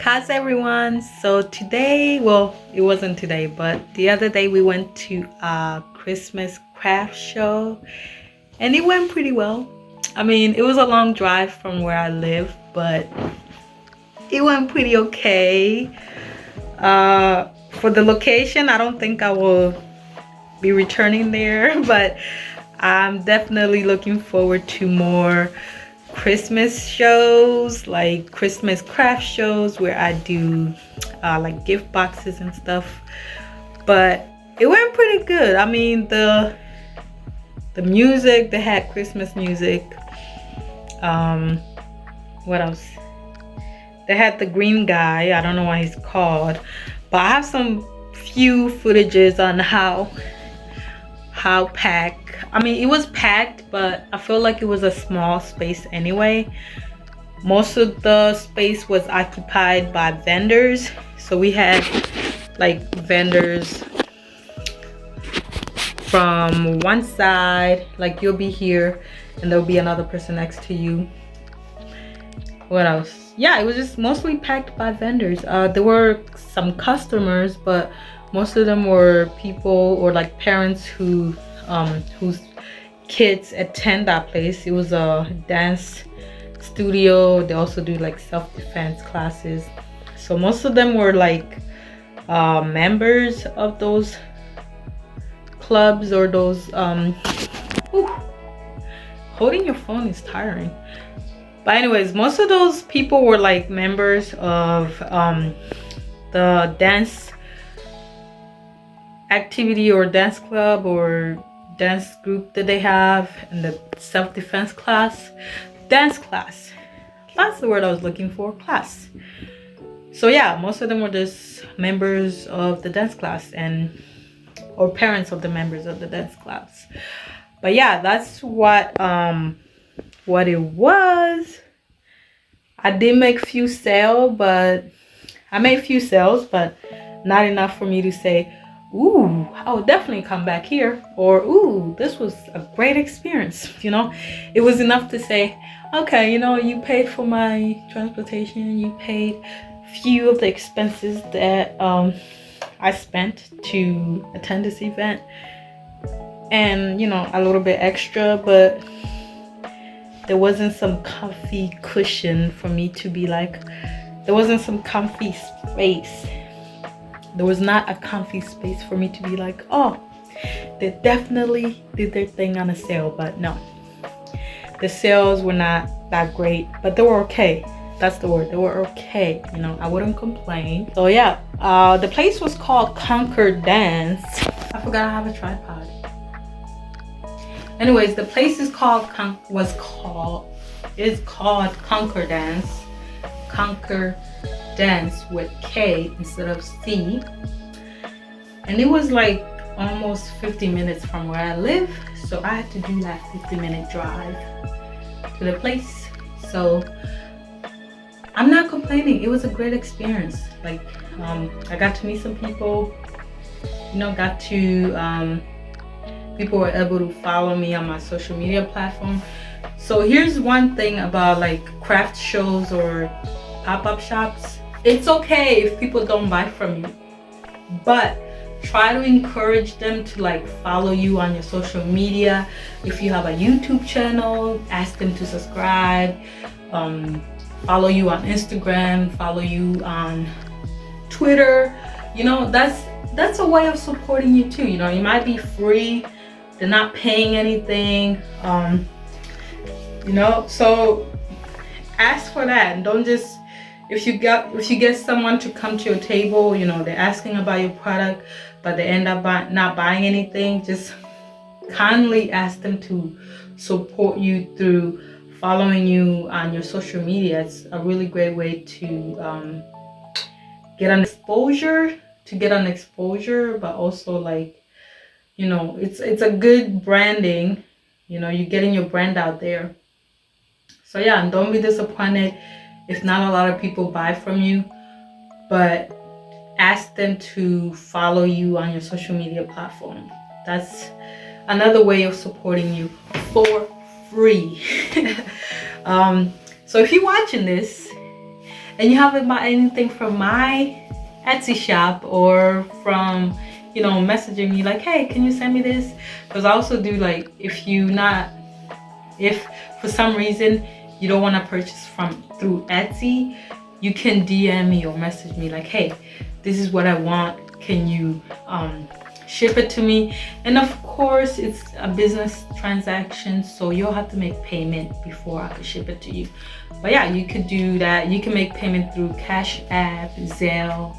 Kaze everyone. So today, well, it wasn't today, but the other day we went to a Christmas craft show and it went pretty well. I mean, it was a long drive from where I live, but it went pretty okay. For the location, I don't think I will be returning there, but I'm definitely looking forward to more Christmas shows, like Christmas craft shows where I do like gift boxes and stuff. But it went pretty good. I mean, the music, they had Christmas music. What else? They had the green guy, I don't know what he's called, but I have some few footages on how packed. I mean, it was packed, but I feel like it was a small space anyway. Most of the space was occupied by vendors, so we had like vendors from one side, like you'll be here and there'll be another person next to you. What else? Yeah, it was just mostly packed by vendors. There were some customers, but most of them were people or like parents whose kids attend that place. It was a dance studio. They also do like self-defense classes. So most of them were like members of those clubs or those holding your phone is tiring. But anyways, most of those people were like members of the dance activity or dance club or dance group that they have, and the self-defense class, dance class. That's the word I was looking for, class. So yeah, most of them were just members of the dance class or parents of the members of the dance class. But yeah, that's what it was. I did make few sales, but not enough for me to say, ooh, I would definitely come back here, or ooh, this was a great experience. You know, it was enough to say, okay, you know, you paid for my transportation, you paid few of the expenses that I spent to attend this event, and you know, a little bit extra, but there wasn't some comfy cushion for me to be like, there wasn't some comfy space. There was not a comfy space for me to be like, oh, they definitely did their thing on a sale. But no, the sales were not that great, but they were okay. That's the word, they were okay. You know, I wouldn't complain. So yeah, the place was called Conquer Dance. I forgot I have a tripod. Anyways, the place is called Conquer Dance. Conquer Dance with K instead of C. And it was like almost 50 minutes from where I live, so I had to do that 50-minute drive to the place. So I'm not complaining. It was a great experience. Like I got to meet some people, you know, people were able to follow me on my social media platform. So here's one thing about like craft shows or pop-up shops. It's okay if people don't buy from you, but try to encourage them to like follow you on your social media. If you have a YouTube channel, ask them to subscribe, follow you on Instagram, follow you on Twitter. You know, that's a way of supporting you too. You know, you might be free, they're not paying anything, you know, so ask for that. And don't just, if you get someone to come to your table, you know, they're asking about your product but they end up not buying anything, just kindly ask them to support you through following you on your social media. It's a really great way to get an exposure, but also like, you know, it's a good branding. You know, you're getting your brand out there. So yeah, and don't be disappointed if not a lot of people buy from you, but ask them to follow you on your social media platform. That's another way of supporting you for free. So if you're watching this and you haven't bought anything from my Etsy shop, or from, you know, messaging me like, hey, can you send me this? Because I also do, like, if for some reason you don't want to purchase through Etsy, you can DM me or message me like, hey, this is what I want, can you ship it to me? And of course, it's a business transaction, so you'll have to make payment before I could ship it to you. But yeah, you could do that. You can make payment through Cash App, Zelle,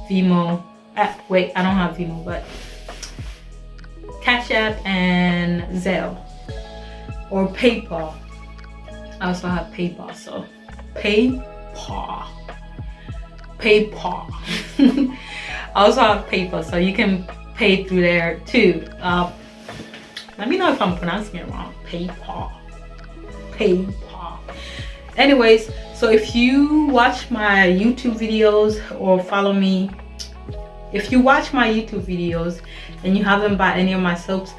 Venmo. Wait, I don't have Venmo, but Cash App and Zelle, or PayPal. I also have PayPal, so PayPal. I also have PayPal, so you can pay through there too. Let me know if I'm pronouncing it wrong. PayPal. Anyways, so if you watch my YouTube videos or follow me, if you watch my YouTube videos and you haven't bought any of my soaps,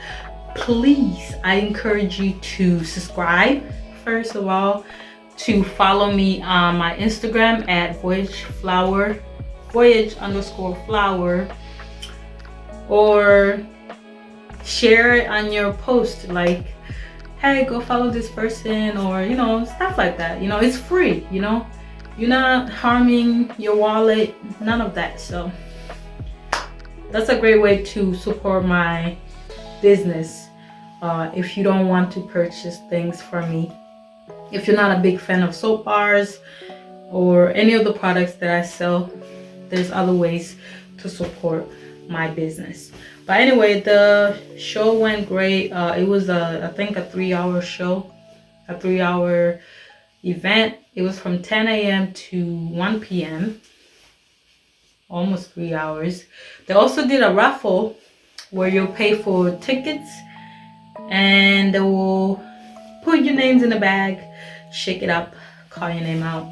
please, I encourage you to subscribe first of all, to follow me on my Instagram at VoyageFlower, Voyage_flower, or share it on your post like, hey, go follow this person, or, you know, stuff like that. You know, it's free, you know, you're not harming your wallet, none of that. So that's a great way to support my business. If you don't want to purchase things from me, if you're not a big fan of soap bars or any of the products that I sell, there's other ways to support my business. But anyway, the show went great. It was I think a 3-hour show, a 3-hour event. It was from 10 a.m. to 1 p.m. almost 3 hours. They also did a raffle where you'll pay for tickets and they will put your names in the bag, shake it up, call your name out.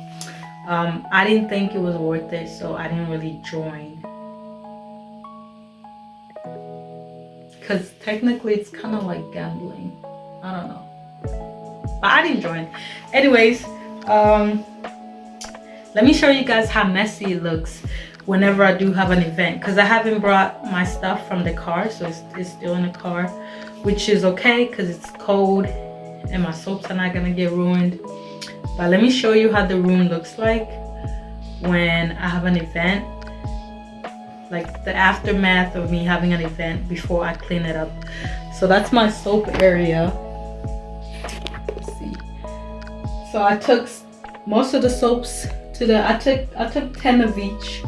I didn't think it was worth it, so I didn't really join, because technically it's kind of like gambling. I don't know, but I didn't join. Anyways, let me show you guys how messy it looks whenever I do have an event, because I haven't brought my stuff from the car, so it's still in the car, which is okay because it's cold and my soaps are not gonna get ruined. But let me show you how the room looks like when I have an event, like the aftermath of me having an event before I clean it up. So that's my soap area. Let's see. So I took most of the soaps to the, I took 10 of each.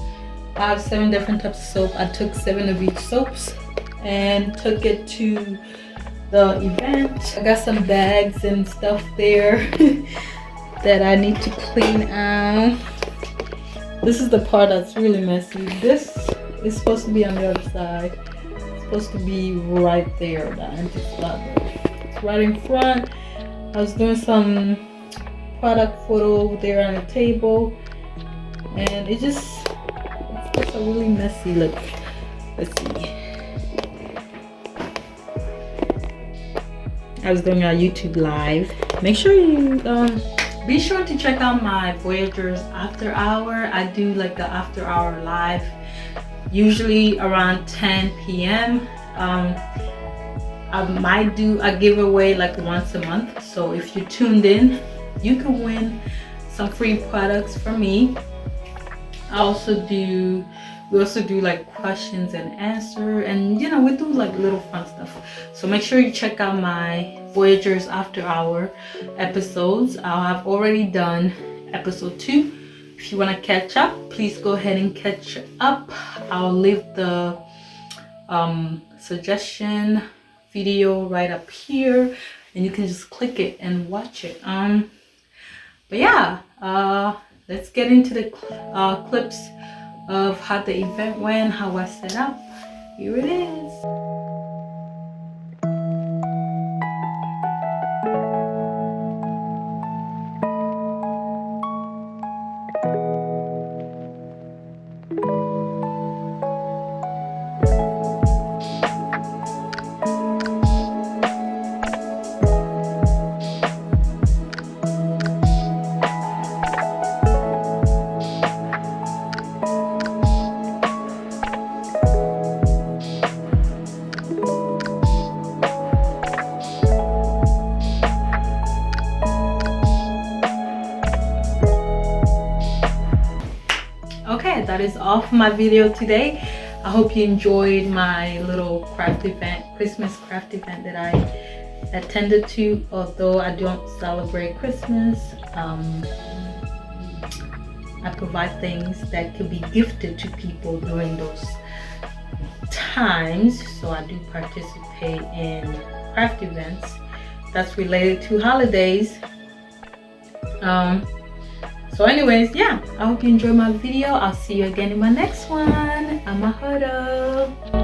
I have 7 different types of soap. I took 7 of each soaps and took it to the event. I got some bags and stuff there that I need to clean out. This is the part that's really messy. This is supposed to be on the other side. It's supposed to be right there, the anti-slap. It's right in front. I was doing some product photo over there on the table, and it's just a really messy look. Let's see. I was doing a YouTube live. Make sure you be sure to check out my Voyagers After Hour. I do like the after hour live, usually around 10 p.m. I might do a giveaway like once a month. So if you tuned in, you can win some free products from me. We also do like questions and answer, and you know, we do like little fun stuff. So make sure you check out my Voyagers After Hour episodes. I have already done episode 2. If you want to catch up, please go ahead and catch up. I'll leave the suggestion video right up here, and you can just click it and watch it. But yeah, let's get into the clips of how the event went, how I set up. Here it is. this off my video today. I hope you enjoyed my little craft event, Christmas craft event that I attended to. Although I don't celebrate Christmas, I provide things that can be gifted to people during those times. So I do participate in craft events that's related to holidays. So anyways, yeah, I hope you enjoyed my video. I'll see you again in my next one. Amahoro.